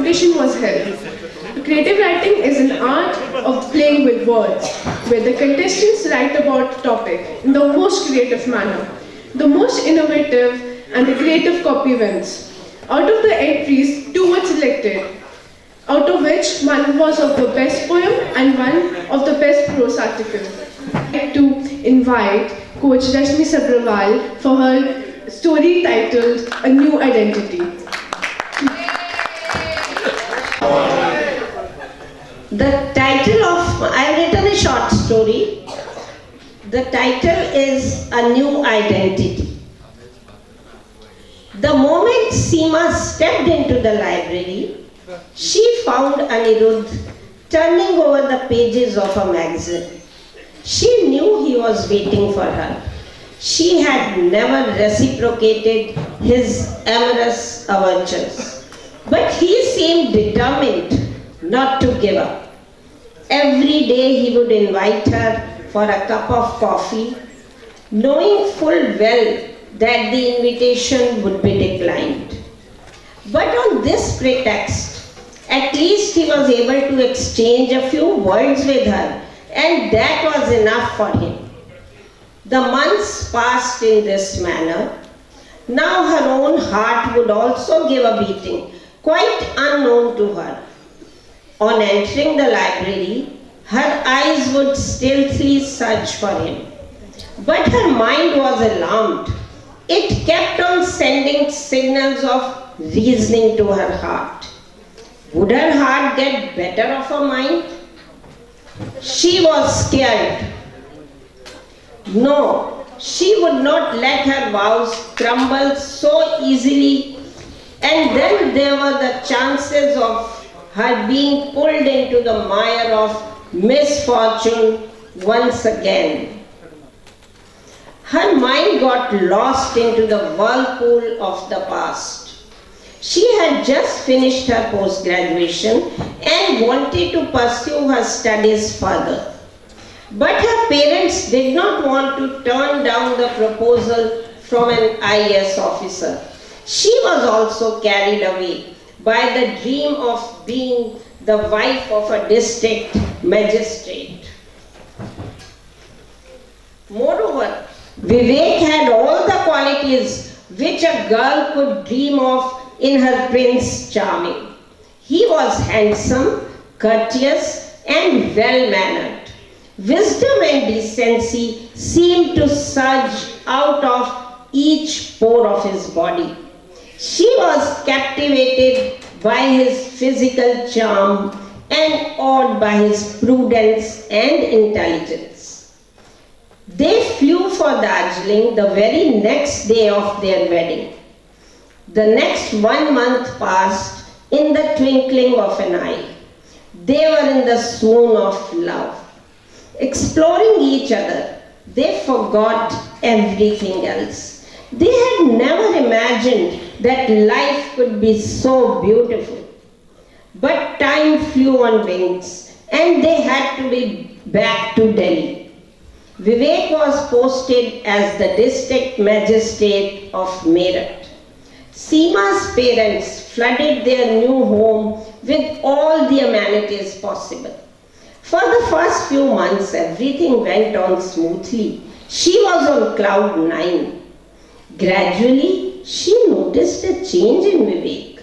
competition was held. Creative writing is an art of playing with words, where the contestants write about the topic in the most creative manner. The most innovative and the creative copy wins. Out of the entries, two were selected, out of which one was of the best poem and one of the best prose article. I'd like to invite Coach Rashmi Sabrawal for her story titled A New Identity. The title of, I have written a short story. The title is A New Identity. The moment Seema stepped into the library, she found Anirudh turning over the pages of a magazine. She knew he was waiting for her. She had never reciprocated his amorous overtures, but he seemed determined not to give up. Every day he would invite her for a cup of coffee, knowing full well that the invitation would be declined. But on this pretext, at least he was able to exchange a few words with her, and that was enough for him. The months passed in this manner. Now her own heart would also give a beating, quite unknown to her. On entering the library, her eyes would stealthily search for him. But her mind was alarmed. It kept on sending signals of reasoning to her heart. Would her heart get better of her mind? She was scared. No, she would not let her vows crumble so easily, and then there were the chances of her being pulled into the mire of misfortune once again. Her mind got lost into the whirlpool of the past. She had just finished her post-graduation and wanted to pursue her studies further. But her parents did not want to turn down the proposal from an IAS officer. She was also carried away by the dream of being the wife of a district magistrate. Moreover, Vivek had all the qualities which a girl could dream of in her Prince Charming. He was handsome, courteous, and well-mannered. Wisdom and decency seemed to surge out of each pore of his body. She was captivated by his physical charm and awed by his prudence and intelligence. They flew for Darjeeling the very next day of their wedding. The next 1 month passed in the twinkling of an eye. They were in the swoon of love. Exploring each other, they forgot everything else. They had never imagined that life could be so beautiful. But time flew on wings, and they had to be back to Delhi. Vivek was posted as the district magistrate of Meerut. Seema's parents flooded their new home with all the amenities possible. For the first few months, everything went on smoothly. She was on cloud 9. Gradually, she noticed a change in Vivek.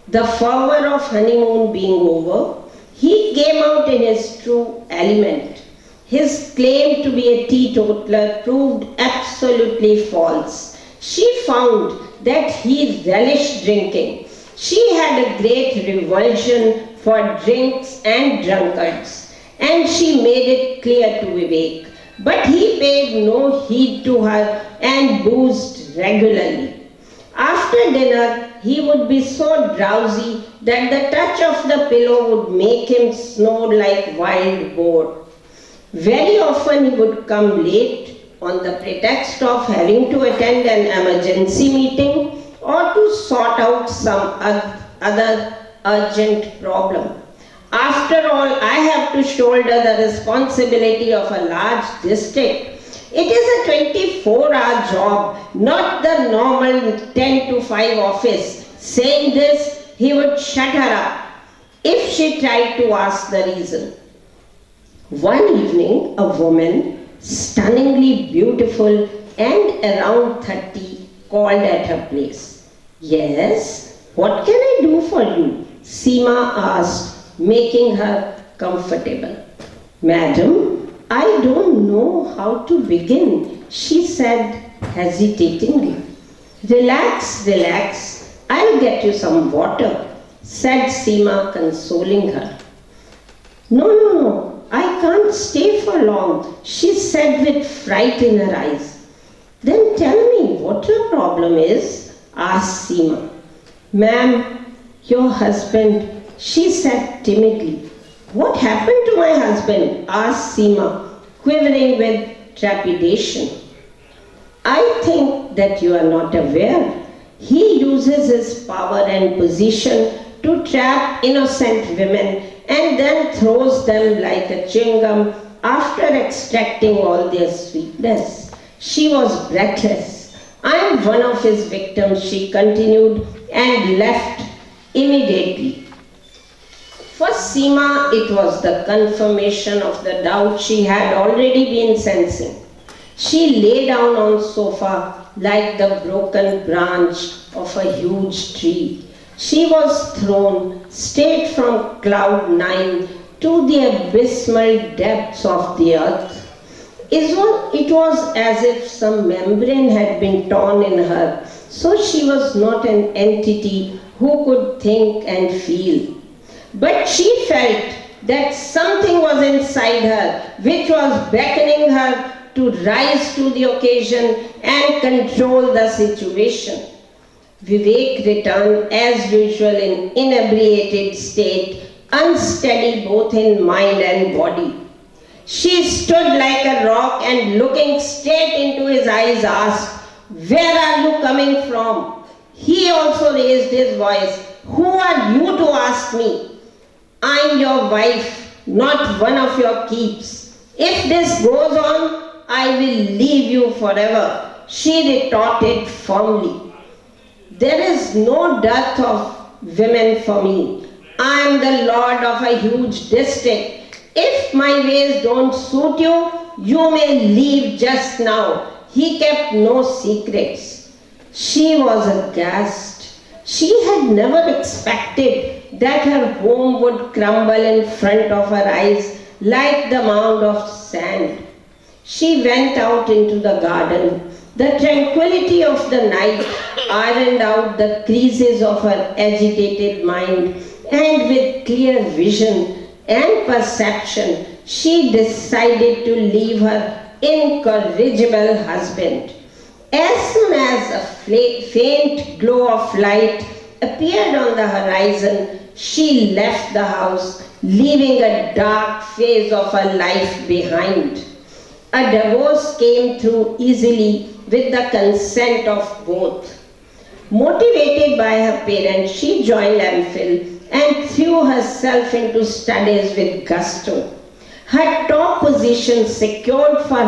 The fervor of honeymoon being over, he came out in his true element. His claim to be a teetotaler proved absolutely false. She found that he relished drinking. She had a great revulsion for drinks and drunkards, and she made it clear to Vivek. But he paid no heed to her and boozed regularly. After dinner, he would be so drowsy that the touch of the pillow would make him snore like wild boar. Very often he would come late on the pretext of having to attend an emergency meeting or to sort out some other urgent problem. After all, I have to shoulder the responsibility of a large district. It is a 24-hour job, not the normal 10 to 5 office. Saying this, he would shut her up if she tried to ask the reason. One evening, a woman, stunningly beautiful and around 30, called at her place. "Yes, what can I do for you?" Seema asked, making her comfortable. "Madam, I don't know how to begin," she said hesitatingly. "Relax, relax. I'll get you some water," said Seema, consoling her. No, I can't stay for long," she said with fright in her eyes. "Then tell me what your problem is," asked Seema. "Ma'am, your husband," she said timidly. "What happened to my husband?" asked Seema, quivering with trepidation. "I think that you are not aware. He uses his power and position to trap innocent women and then throws them like a chewing gum after extracting all their sweetness." She was breathless. "I am one of his victims," she continued, and left immediately. For Seema, it was the confirmation of the doubt she had already been sensing. She lay down on the sofa like the broken branch of a huge tree. She was thrown straight from cloud 9 to the abysmal depths of the earth. It was as if some membrane had been torn in her, so she was not an entity who could think and feel. But she felt that something was inside her which was beckoning her to rise to the occasion and control the situation. Vivek returned as usual in inebriated state, unsteady both in mind and body. She stood like a rock and looking straight into his eyes asked, "Where are you coming from?" He also raised his voice, "Who are you to ask me? I'm your wife, not one of your keeps. If this goes on, I will leave you forever," she retorted firmly. "There is no dearth of women for me. I am the lord of a huge district. If my ways don't suit you, you may leave just now." He kept no secrets. She was aghast. She had never expected that her home would crumble in front of her eyes like the mound of sand. She went out into the garden. The tranquility of the night ironed out the creases of her agitated mind, and with clear vision and perception, she decided to leave her incorrigible husband. As soon as a faint glow of light appeared on the horizon, she left the house, leaving a dark phase of her life behind. A divorce came through easily with the consent of both. Motivated by her parents, she joined MPhil and threw herself into studies with gusto. Her top position secured for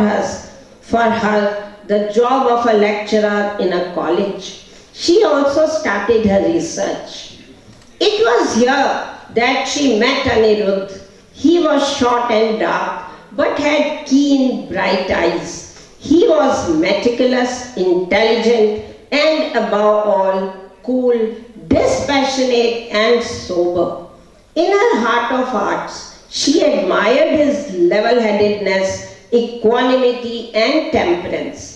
her the job of a lecturer in a college. She also started her research. It was here that she met Anirudh. He was short and dark, but had keen, bright eyes. He was meticulous, intelligent, and above all, cool, dispassionate, and sober. In her heart of hearts, she admired his level-headedness, equanimity, and temperance.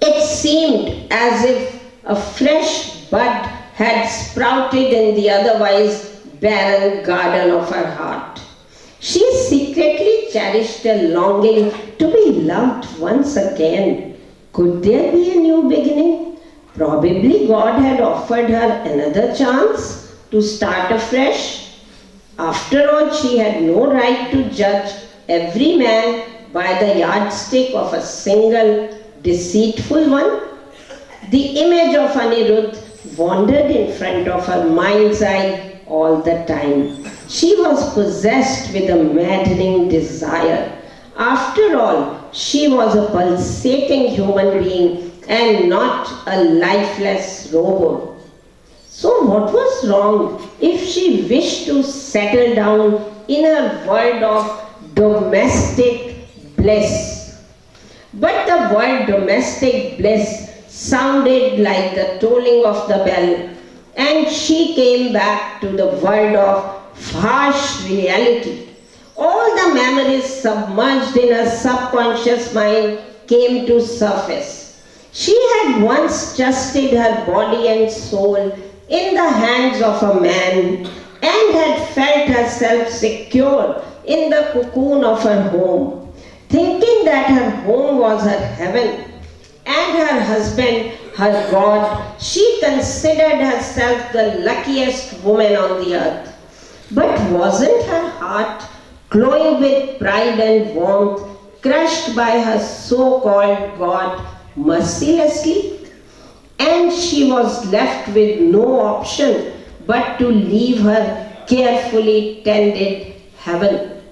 It seemed as if a fresh bud had sprouted in the otherwise barren garden of her heart. She secretly cherished a longing to be loved once again. Could there be a new beginning? Probably God had offered her another chance to start afresh. After all, she had no right to judge every man by the yardstick of a single deceitful one. The image of Anirudh wandered in front of her mind's eye all the time. She was possessed with a maddening desire. After all, she was a pulsating human being and not a lifeless robot. So, what was wrong if she wished to settle down in a world of domestic bliss? But the word domestic bliss sounded like the tolling of the bell, and she came back to the world of harsh reality. All the memories submerged in her subconscious mind came to surface. She had once trusted her body and soul in the hands of a man and had felt herself secure in the cocoon of her home, thinking that her home was her heaven and her husband her God. She considered herself the luckiest woman on the earth. But wasn't her heart glowing with pride and warmth, crushed by her so-called God mercilessly? And she was left with no option but to leave her carefully tended heaven.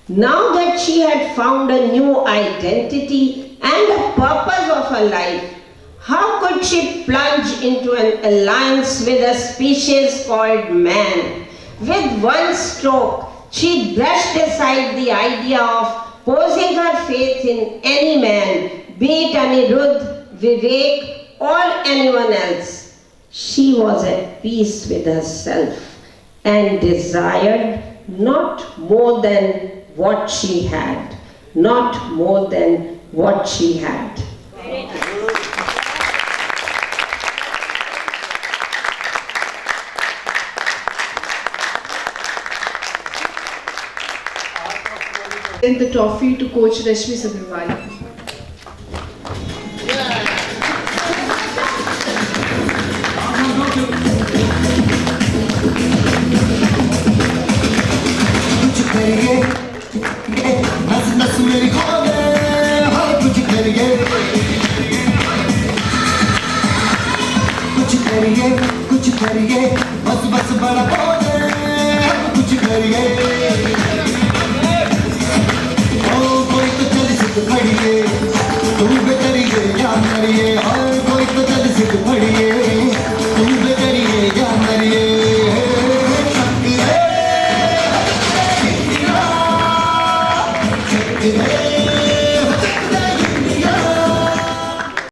Now that she had found a new identity and a purpose of her life, how could she plunge into an alliance with a species called man? With one stroke, she brushed aside the idea of posing her faith in any man, be it Anirudh, Vivek, or anyone else. She was at peace with herself and desired not more than what she had, not more than what she had. Sent the trophy to coach Rashmi Sabharwal.